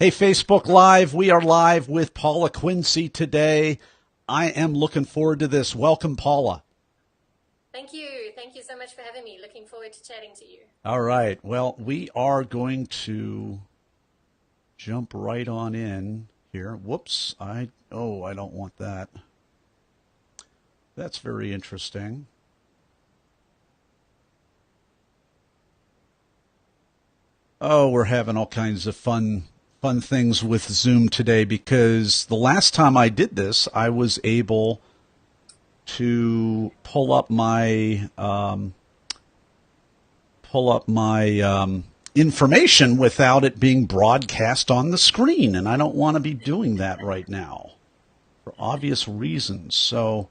Hey, Facebook Live. We are live with Paula Quinsee today. I am looking forward to this. Welcome, Paula. Thank you. Thank you so much for having me. Looking forward to chatting to you. All right. Well, we are going to jump right on in here. Whoops. I don't want that. That's very interesting. Oh, we're having all kinds of fun things with Zoom today because the last time I did this, I was able to pull up my information without it being broadcast on the screen, and I don't want to be doing that right now for obvious reasons. So,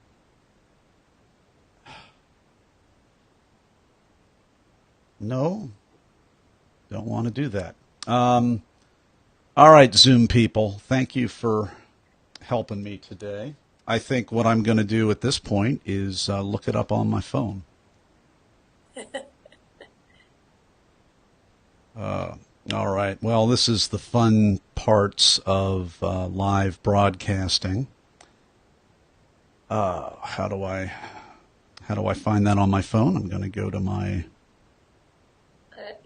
no, don't want to do that. All right, Zoom people, thank you for helping me today. I think what I'm going to do at this point is look it up on my phone. All right. Well, this is the fun parts of live broadcasting. How do I find that on my phone? I'm going to go to my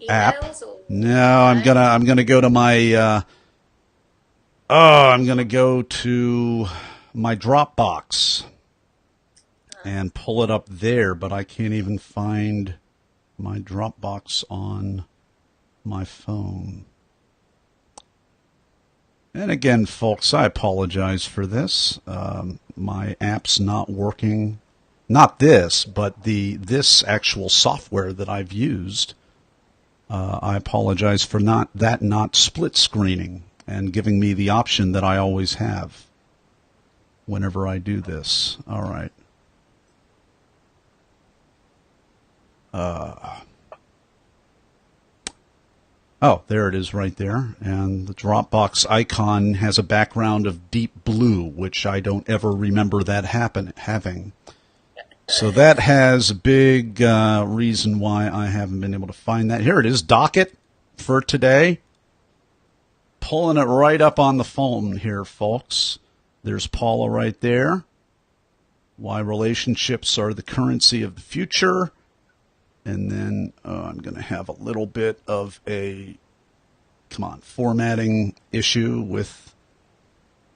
app. Emails or No, I'm gonna go to my I'm gonna go to my Dropbox and pull it up there, but I can't even find my Dropbox on my phone. And again, folks, I apologize for this. My app's not working. Not this, but this actual software that I've used. I apologize for not split screening and giving me the option that I always have whenever I do this. All right. Oh, there it is right there. And the Dropbox icon has a background of deep blue, which I don't ever remember that having. So that has a big reason why I haven't been able to find that. Here it is, docket for today. Pulling it right up on the phone here, folks. There's Paula right there. Why relationships are the currency of the future. And then I'm going to have a little bit of a, formatting issue with,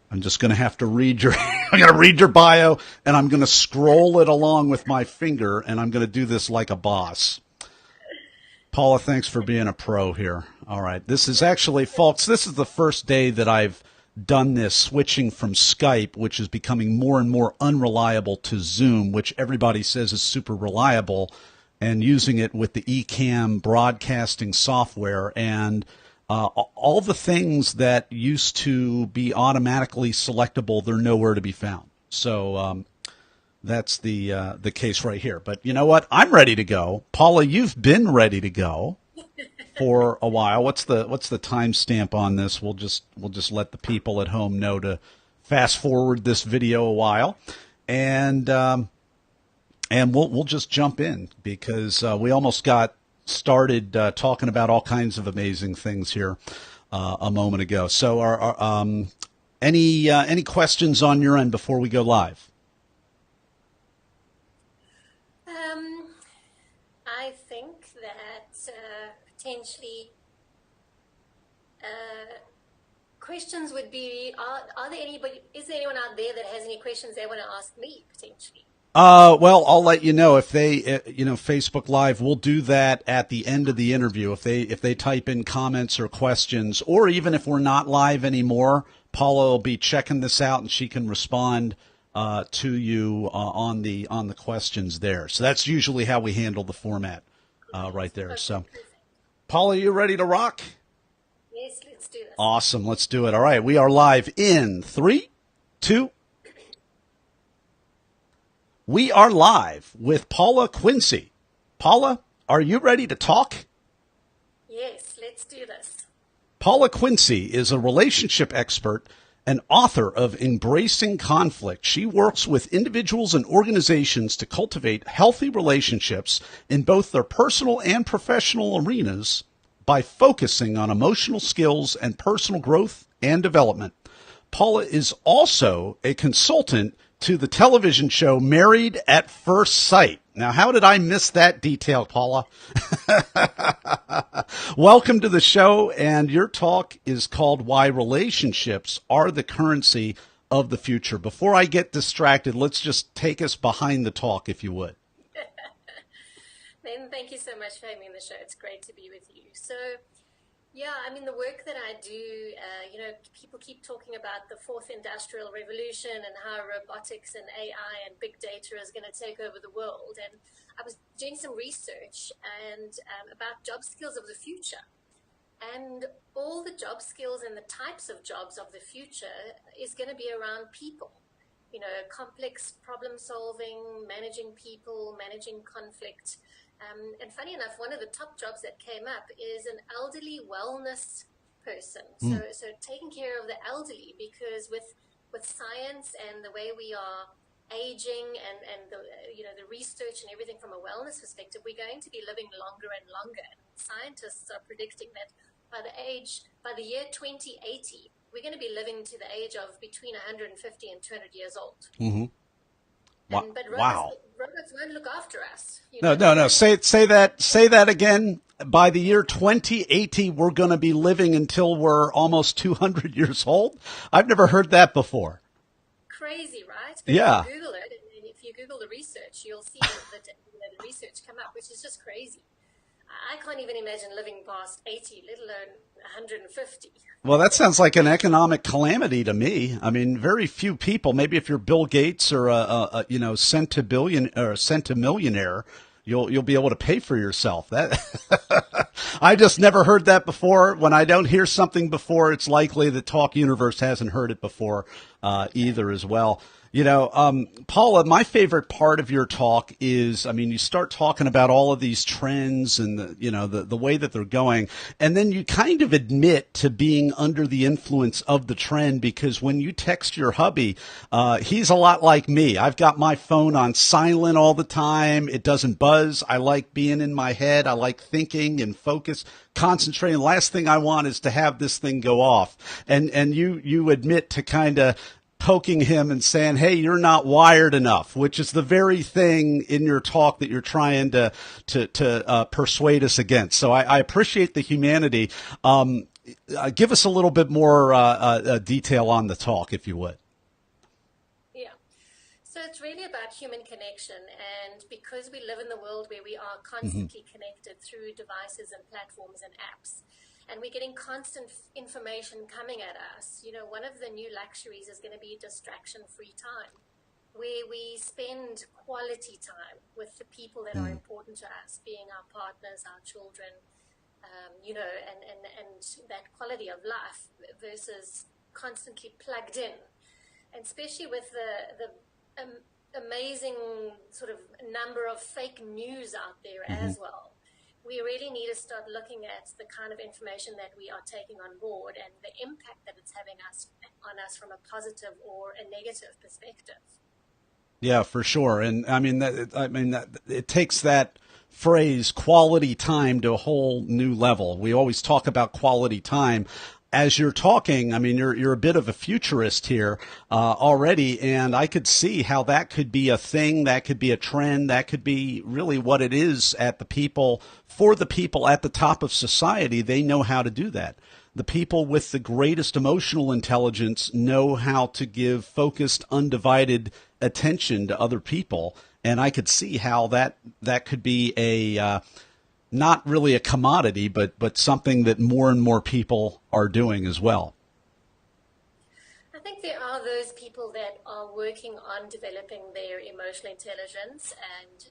I'm just going to have to read your, I'm going to read your bio, and I'm going to scroll it along with my finger, and I'm going to do this like a boss. Paula, thanks for being a pro here. All right. This is actually, folks, this is the first day that I've done this, switching from Skype, which is becoming more and more unreliable, to Zoom, which everybody says is super reliable, and using it with the eCam broadcasting software. And all the things that used to be automatically selectable, they're nowhere to be found. So that's the case right here. But you know what? I'm ready to go. Paula, you've been ready to go for a while. What's the timestamp on this? We'll just let the people at home know to fast forward this video a while, and we'll just jump in because we almost got started talking about all kinds of amazing things here a moment ago. So, any questions on your end before we go live? I think that potentially questions would be: Are there anybody? Is there anyone out there that has any questions they want to ask me potentially? Well, I'll let you know if they, Facebook Live, we'll do that at the end of the interview. If they type in comments or questions, or even if we're not live anymore, Paula will be checking this out and she can respond to you on the questions there. So that's usually how we handle the format right there. Okay, So, perfect. Paula, you ready to rock? Yes, let's do this. Awesome. Let's do it. All right. We are live in 3, 2. We are live with Paula Quinsee. Paula, are you ready to talk? Yes, let's do this. Paula Quinsee is a relationship expert and author of Embracing Conflict. She works with individuals and organizations to cultivate healthy relationships in both their personal and professional arenas by focusing on emotional skills and personal growth and development. Paula is also a consultant to the television show Married at First Sight. Now, how did I miss that detail, Paula? Welcome to the show, and your talk is called Why Relationships Are the Currency of the Future. Before I get distracted, let's just take us behind the talk, if you would. Then thank you so much for having me on the show. It's great to be with you. So, yeah, I mean, the work that I do, people keep talking about the fourth industrial revolution and how robotics and AI and big data is going to take over the world. And I was doing some research and about job skills of the future. And all the job skills and the types of jobs of the future is going to be around people. Complex problem solving, managing people, managing conflict. And funny enough, one of the top jobs that came up is an elderly wellness person. So taking care of the elderly, because with science and the way we are aging and the research and everything from a wellness perspective, we're going to be living longer and longer. And scientists are predicting that by the year 2080, we're going to be living to the age of between 150 and 200 years old. Mm-hmm. But robots won't look after us. No. Say that again. By the year 2080, we're going to be living until we're almost 200 years old. I've never heard that before. Crazy, right? But yeah. If you Google it, and if you Google the research, you'll see the research come up, which is just crazy. I can't even imagine living past 80, let alone 150. Well, that sounds like an economic calamity to me. I mean, very few people, maybe if you're Bill Gates or a centimillionaire, you'll be able to pay for yourself. That I just never heard that before. When I don't hear something before, it's likely the Talk universe hasn't heard it before either as well. Paula, my favorite part of your talk is, you start talking about all of these trends and the way that they're going, and then you kind of admit to being under the influence of the trend, because when you text your hubby, he's a lot like me. I've got my phone on silent all the time. It doesn't buzz. I like being in my head. I like thinking and focus, concentrating. The last thing I want is to have this thing go off. And you admit to kind of poking him and saying, hey, you're not wired enough, which is the very thing in your talk that you're trying to persuade us against. So I appreciate the humanity. Give us a little bit more detail on the talk, if you would. Yeah. So it's really about human connection. And because we live in the world where we are constantly connected through devices and platforms and apps, and we're getting constant information coming at us. One of the new luxuries is going to be distraction-free time, where we spend quality time with the people that are important to us, being our partners, our children, and that quality of life versus constantly plugged in. And especially with the amazing sort of number of fake news out there as well. We really need to start looking at the kind of information that we are taking on board and the impact that it's having on us from a positive or a negative perspective. Yeah, for sure. And it takes that phrase quality time to a whole new level. We always talk about quality time. As you're talking, you're a bit of a futurist here already, and I could see how that could be a thing, that could be a trend, that could be really what it is for the people at the top of society. They know how to do that. The people with the greatest emotional intelligence know how to give focused, undivided attention to other people, and I could see how that could be a not really a commodity, but something that more and more people are doing as well. I think there are those people that are working on developing their emotional intelligence and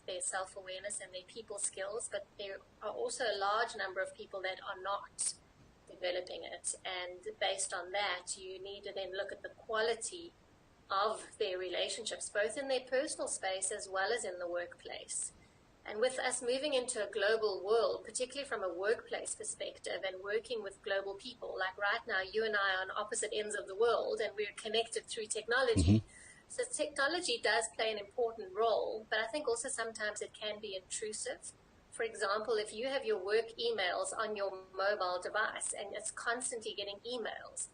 their self-awareness and their people skills, but there are also a large number of people that are not developing it. And based on that, you need to then look at the quality of their relationships, both in their personal space as well as in the workplace. And with us moving into a global world, particularly from a workplace perspective and working with global people, like right now, you and I are on opposite ends of the world and we're connected through technology. So technology does play an important role, but I think also sometimes it can be intrusive For example, if you have your work emails on your mobile device and it's constantly getting emails,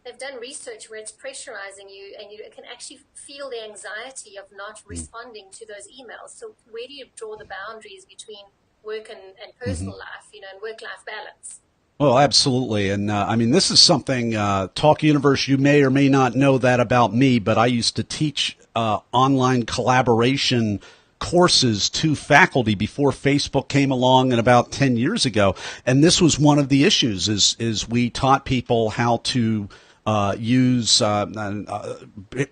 they've done research where it's pressurizing you and you can actually feel the anxiety of not responding to those emails. So where do you draw the boundaries between work and personal life, and work-life balance? Well, absolutely. And I mean, this is something, Talk Universe, you may or may not know that about me, but I used to teach online collaboration courses to faculty before Facebook came along and about 10 years ago. And this was one of the issues is we taught people how to use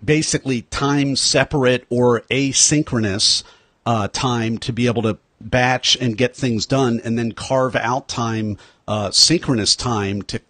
basically time separate or asynchronous time to be able to batch and get things done, and then carve out time, synchronous time to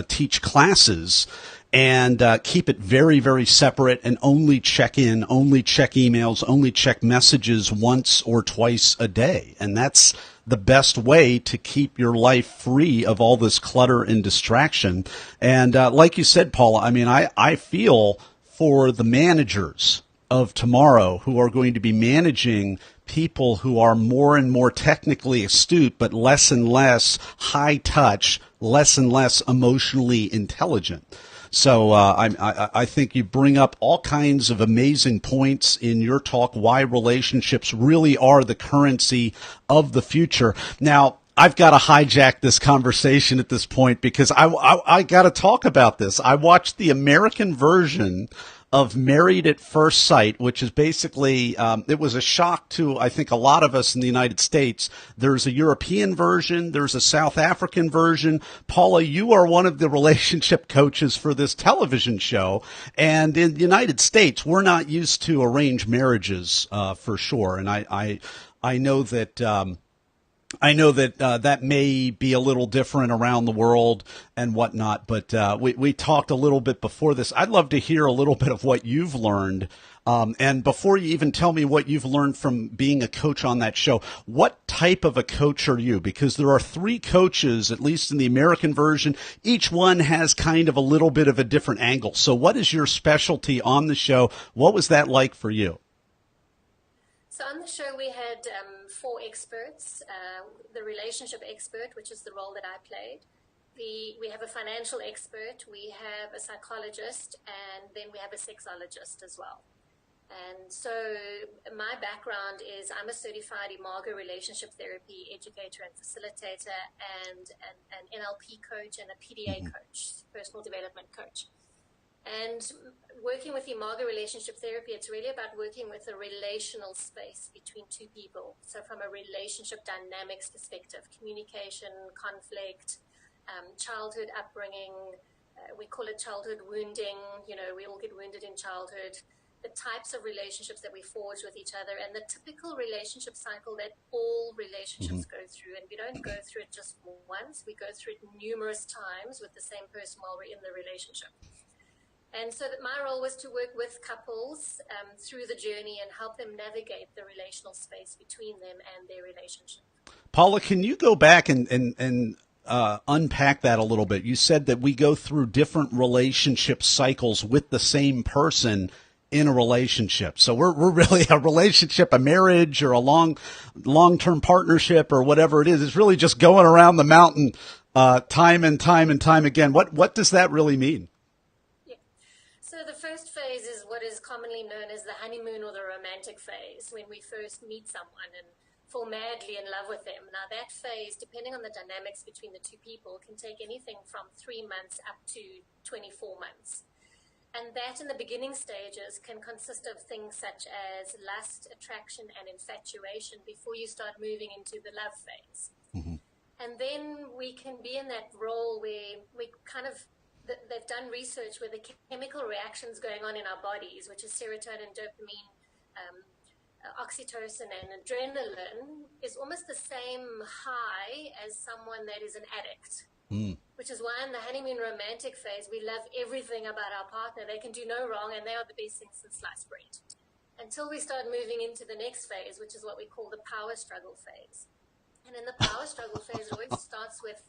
teach classes, and keep it very, very separate, and only check in, only check emails, only check messages once or twice a day. And that's the best way to keep your life free of all this clutter and distraction. And like you said, Paula, I mean, I feel for the managers of tomorrow who are going to be managing people who are more and more technically astute, but less and less high touch, less and less emotionally intelligent. So I think you bring up all kinds of amazing points in your talk, why relationships really are the currency of the future. Now, I've got to hijack this conversation at this point because I got to talk about this. I watched the American version of Married at First Sight, which is basically, it was a shock to, I think, a lot of us in the United States. There's a European version. There's a South African version. Paula, you are one of the relationship coaches for this television show. And in the United States, we're not used to arranged marriages, for sure. And I know that, that may be a little different around the world and whatnot, but we talked a little bit before this. I'd love to hear a little bit of what you've learned. And before you even tell me what you've learned from being a coach on that show, what type of a coach are you? Because there are 3 coaches, at least in the American version. Each one has kind of a little bit of a different angle. So what is your specialty on the show? What was that like for you? So on the show, we had 4 experts, the relationship expert, which is the role that I played. We have a financial expert, we have a psychologist, and then we have a sexologist as well. And so my background is I'm a certified Imago relationship therapy educator and facilitator, and an NLP coach and a PDA coach, personal development coach. And working with Imago relationship therapy, it's really about working with a relational space between 2 people. So from a relationship dynamics perspective, communication, conflict, childhood upbringing, we call it childhood wounding. We all get wounded in childhood. The types of relationships that we forge with each other, and the typical relationship cycle that all relationships go through. And we don't go through it just once, we go through it numerous times with the same person while we're in the relationship. And so that my role was to work with couples through the journey and help them navigate the relational space between them and their relationship. Paula, can you go back and unpack that a little bit? You said that we go through different relationship cycles with the same person in a relationship. So we're really a relationship, a marriage, or a long-term partnership, or whatever it is. It's really just going around the mountain time and time and time again. What does that really mean? So the first phase is what is commonly known as the honeymoon or the romantic phase, when we first meet someone and fall madly in love with them. Now that phase, depending on the dynamics between the 2 people, can take anything from 3 months up to 24 months. And that in the beginning stages can consist of things such as lust, attraction, and infatuation before you start moving into the love phase. And then we can be in that role where we kind of, they've done research where the chemical reactions going on in our bodies, which is serotonin, dopamine, oxytocin, and adrenaline, is almost the same high as someone that is an addict. Which is why in the honeymoon romantic phase, we love everything about our partner. They can do no wrong, and they are the best things since sliced bread. Until we start moving into the next phase, which is what we call the power struggle phase. And in the power struggle phase, it always starts with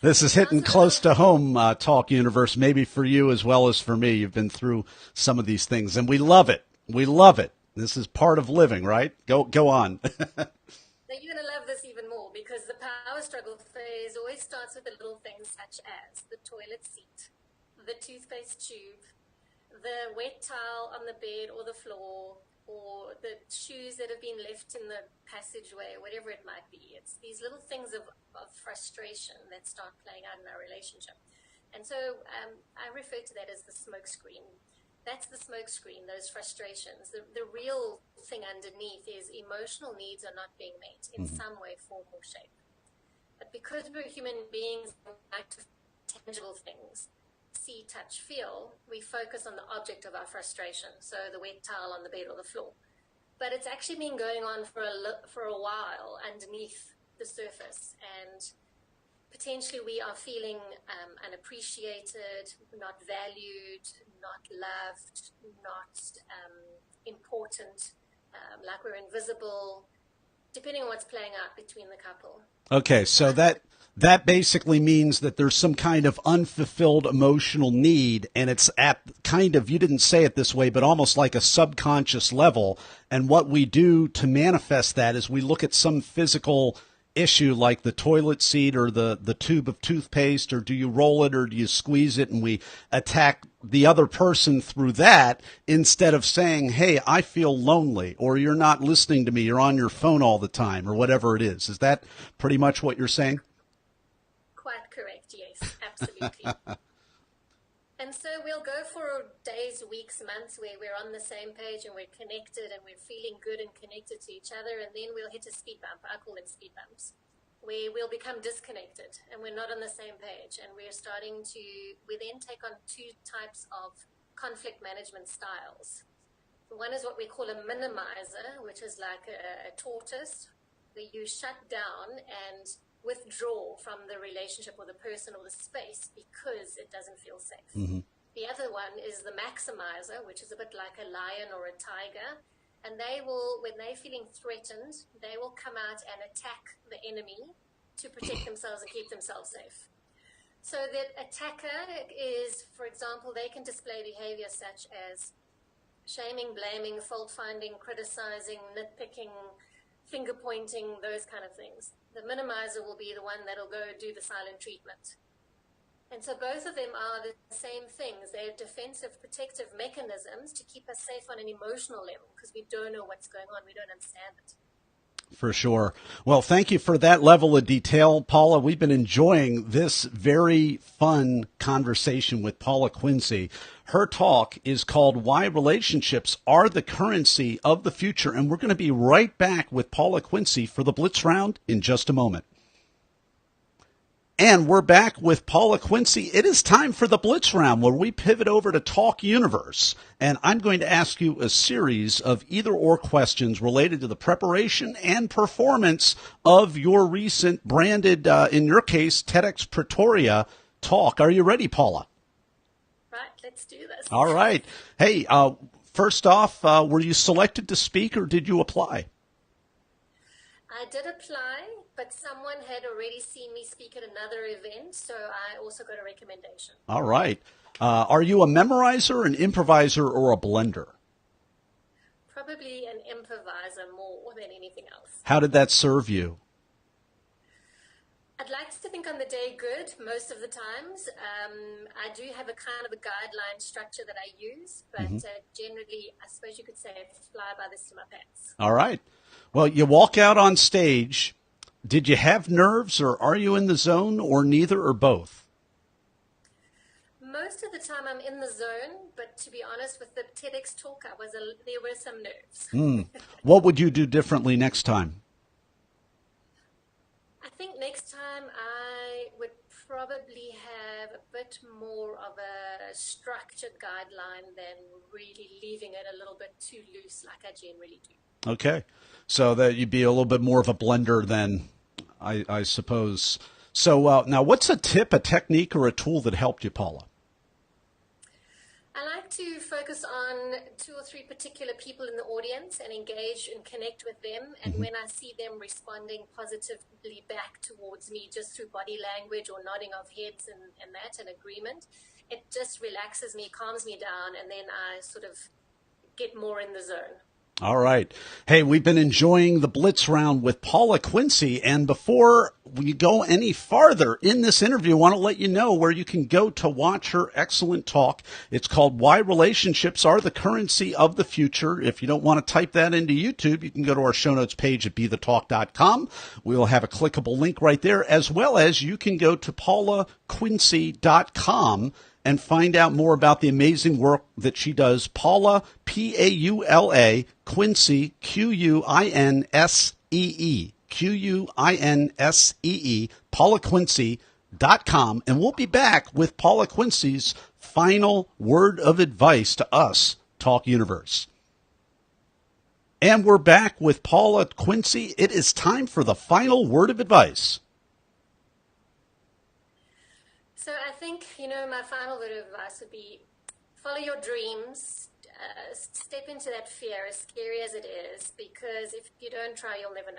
this is hitting close to home, Talk Universe, maybe for you as well as for me. You've been through some of these things, and we love it. We love it. This is part of living, right? Go on. Now you're going to love this even more because the power struggle phase always starts with the little things such as the toilet seat, the toothpaste tube, the wet towel on the bed or the floor, or the shoes that have been left in the passageway, whatever it might be. It's these little things of frustration that start playing out in our relationship. And so I refer to that as the smoke screen. That's the smoke screen, those frustrations. The real thing underneath is emotional needs are not being met in some way, form, or shape. But because we're human beings and like tangible things, see, touch, feel, we focus on the object of our frustration. So the wet towel on the bed or the floor. But it's actually been going on for a while underneath the surface. And potentially we are feeling unappreciated, not valued, not loved, not important, like we're invisible, depending on what's playing out between the couple. Okay, so that basically means that there's some kind of unfulfilled emotional need, and it's at kind of, you didn't say it this way, but almost like a subconscious level. And what we do to manifest that is we look at some physical issue like the toilet seat or the tube of toothpaste, or do you roll it or do you squeeze it, and we attack the other person through that instead of saying, hey, I feel lonely, or you're not listening to me, you're on your phone all the time, or whatever it is. Is that pretty much what you're saying? Quite correct, yes, absolutely. And so we'll go for days, weeks, months where we're on the same page and we're connected and we're feeling good and connected to each other. And then we'll hit a speed bump. I call them speed bumps, where we'll become disconnected and we're not on the same page. And we then take on two types of conflict management styles. One is what we call a minimizer, which is like a tortoise, where you shut down and withdraw from the relationship or the person or the space because it doesn't feel safe. Mm-hmm. The other one is the maximizer, which is a bit like a lion or a tiger. And they will, when they're feeling threatened, they will come out and attack the enemy to protect themselves and keep themselves safe. So that attacker is, for example, they can display behavior such as shaming, blaming, fault-finding, criticizing, nitpicking, finger-pointing, those kind of things. The minimizer will be the one that'll go do the silent treatment. And so both of them are the same things. They're defensive, protective mechanisms to keep us safe on an emotional level because we don't know what's going on. We don't understand it. For sure. Well, thank you for that level of detail, Paula. We've been enjoying this very fun conversation with Paula Quinsee. Her talk is called Why Relationships Are the Currency of the Future. And we're going to be right back with Paula Quinsee for the Blitz Round in just a moment. And we're back with Paula Quinsee. It is time for the Blitz Round, where we pivot over to Talk Universe. And I'm going to ask you a series of either-or questions related to the preparation and performance of your recent branded, in your case, TEDx Pretoria talk. Are you ready, Paula? Right, let's do this. All right. Hey, first off, were you selected to speak or did you apply? I did apply, but someone had already seen me speak at another event, so I also got a recommendation. All right. Are you a memorizer, an improviser, or a blender? Probably an improviser more than anything else. How did that serve you? I'd like to think on the day good most of the times. I do have a kind of a guideline structure that I use, but generally, I suppose you could say I fly by the seat of my pants. All right. Well, you walk out on stage. Did you have nerves, or are you in the zone, or neither, or both? Most of the time I'm in the zone, but to be honest, with the TEDx talk, there were some nerves. What would you do differently next time? I think next time I would probably have a bit more of a structured guideline than really leaving it a little bit too loose like I generally do. Okay. So that you'd be a little bit more of a blender than I suppose. So now what's a tip, a technique, or a tool that helped you, Paula? I like to focus on 2 or 3 particular people in the audience and engage and connect with them. And when I see them responding positively back towards me just through body language or nodding of heads and that and agreement, it just relaxes me, calms me down, and then I sort of get more in the zone. All right. Hey, we've been enjoying the Blitz round with Paula Quinsee. And before we go any farther in this interview, I want to let you know where you can go to watch her excellent talk. It's called Why Relationships Are the Currency of the Future. If you don't want to type that into YouTube, you can go to our show notes page at BeTheTalk.com. We will have a clickable link right there, as well as you can go to PaulaQuinsee.com and find out more about the amazing work that she does. Paula, Paula, Quinsee, Quinsee, Quinsee, PaulaQuinsee.com. And we'll be back with Paula Quinsee's final word of advice to us, Talk Universe. And we're back with Paula Quinsee. It is time for the final word of advice. So I think, my final word of advice would be follow your dreams, step into that fear, as scary as it is, because if you don't try, you'll never know.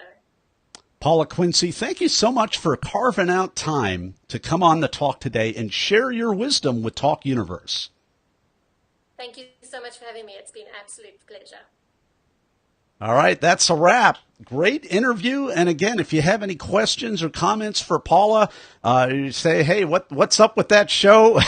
Paula Quinsee, thank you so much for carving out time to come on the talk today and share your wisdom with Talk Universe. Thank you so much for having me. It's been an absolute pleasure. All right, that's a wrap. Great interview. And again, if you have any questions or comments for Paula, you say, hey, what's up with that show?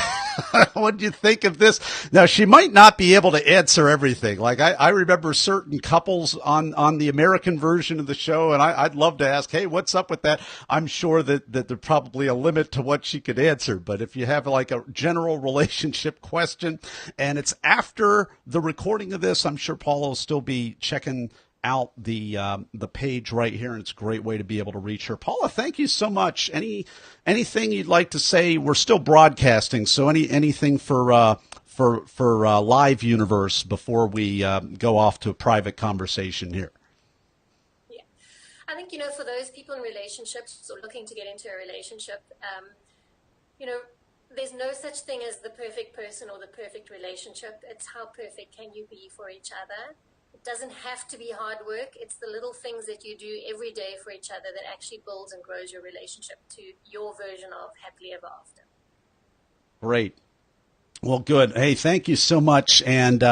What do you think of this? Now, she might not be able to answer everything. Like I remember certain couples on the American version of the show, and I'd love to ask, hey, what's up with that? I'm sure that there's probably a limit to what she could answer. But if you have like a general relationship question and it's after the recording of this, I'm sure Paula will still be checking out the page right here, and it's a great way to be able to reach her. Paula, thank you so much. Anything you'd like to say? We're still broadcasting, so anything for live universe before we go off to a private conversation here. Yeah, I think for those people in relationships or looking to get into a relationship, there's no such thing as the perfect person or the perfect relationship. It's how perfect can you be for each other. It doesn't have to be hard work. It's the little things that you do every day for each other that actually builds and grows your relationship to your version of happily ever after. Great. Well, good. Hey, thank you so much. And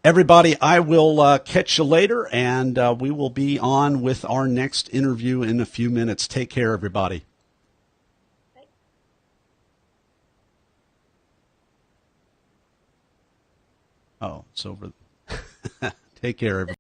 everybody, I will catch you later, and we will be on with our next interview in a few minutes. Take care, everybody. Bye. Oh, it's over. Take care, everybody.